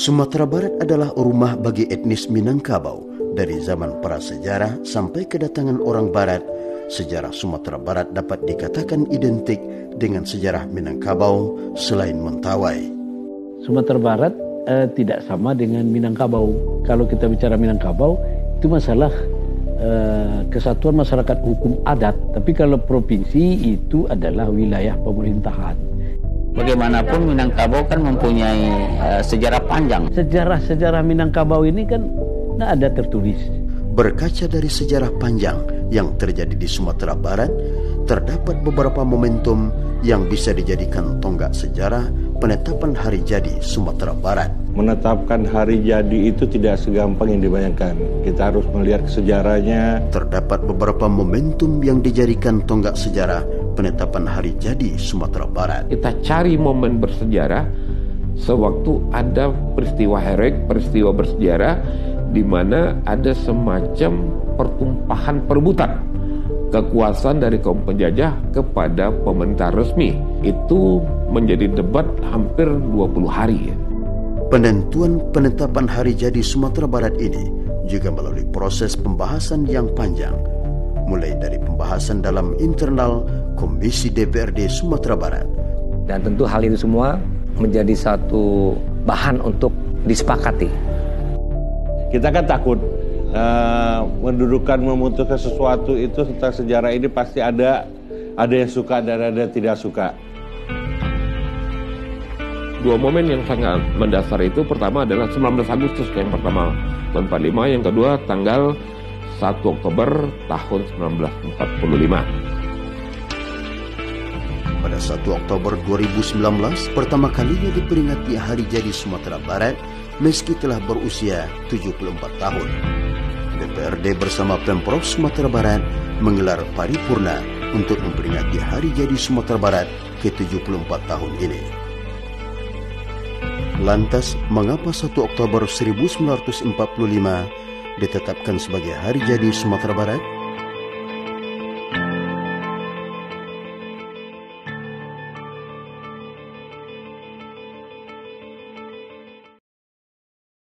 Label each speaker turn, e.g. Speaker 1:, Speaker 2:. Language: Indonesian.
Speaker 1: Sumatera Barat adalah rumah bagi etnis Minangkabau. Dari zaman prasejarah sampai kedatangan orang Barat, sejarah Sumatera Barat dapat dikatakan identik dengan sejarah Minangkabau selain Mentawai.
Speaker 2: Sumatera Barat tidak sama dengan Minangkabau. Kalau kita bicara Minangkabau, itu masalah kesatuan masyarakat hukum adat. Tapi kalau provinsi itu adalah wilayah pemerintahan.
Speaker 3: Bagaimanapun Minangkabau kan mempunyai sejarah panjang.
Speaker 2: Sejarah Minangkabau ini kan tidak ada tertulis.
Speaker 1: Berkaca dari sejarah panjang yang terjadi di Sumatera Barat, terdapat beberapa momentum yang bisa dijadikan tonggak sejarah penetapan hari jadi Sumatera Barat.
Speaker 4: Menetapkan hari jadi itu tidak segampang yang dibayangkan. Kita harus melihat sejarahnya.
Speaker 1: Terdapat beberapa momentum yang dijadikan tonggak sejarah penetapan hari jadi Sumatera Barat.
Speaker 5: Kita cari momen bersejarah sewaktu ada peristiwa herek, peristiwa bersejarah di mana ada semacam pertumpahan perebutan kekuasaan dari kaum penjajah kepada pemerintah resmi. Itu menjadi debat hampir 20 hari.
Speaker 1: Penentuan penetapan hari jadi Sumatera Barat ini juga melalui proses pembahasan yang panjang, mulai dari pembahasan dalam internal Komisi DPRD Sumatera Barat.
Speaker 6: Dan tentu hal itu semua menjadi satu bahan untuk disepakati.
Speaker 4: Kita kan takut mendudukan, memutuskan sesuatu itu tentang sejarah ini pasti ada yang suka dan ada yang tidak suka.
Speaker 5: Dua momen yang sangat mendasar itu, pertama adalah 19 Agustus yang pertama tahun 45, yang kedua tanggal 1 Oktober tahun 1945.
Speaker 1: Pada 1 Oktober 2019, pertama kalinya diperingati Hari Jadi Sumatera Barat meski telah berusia 74 tahun. DPRD bersama Pemprov Sumatera Barat menggelar paripurna untuk memperingati Hari Jadi Sumatera Barat ke-74 tahun ini. Lantas, mengapa 1 Oktober 1945 ditetapkan sebagai Hari Jadi Sumatera Barat?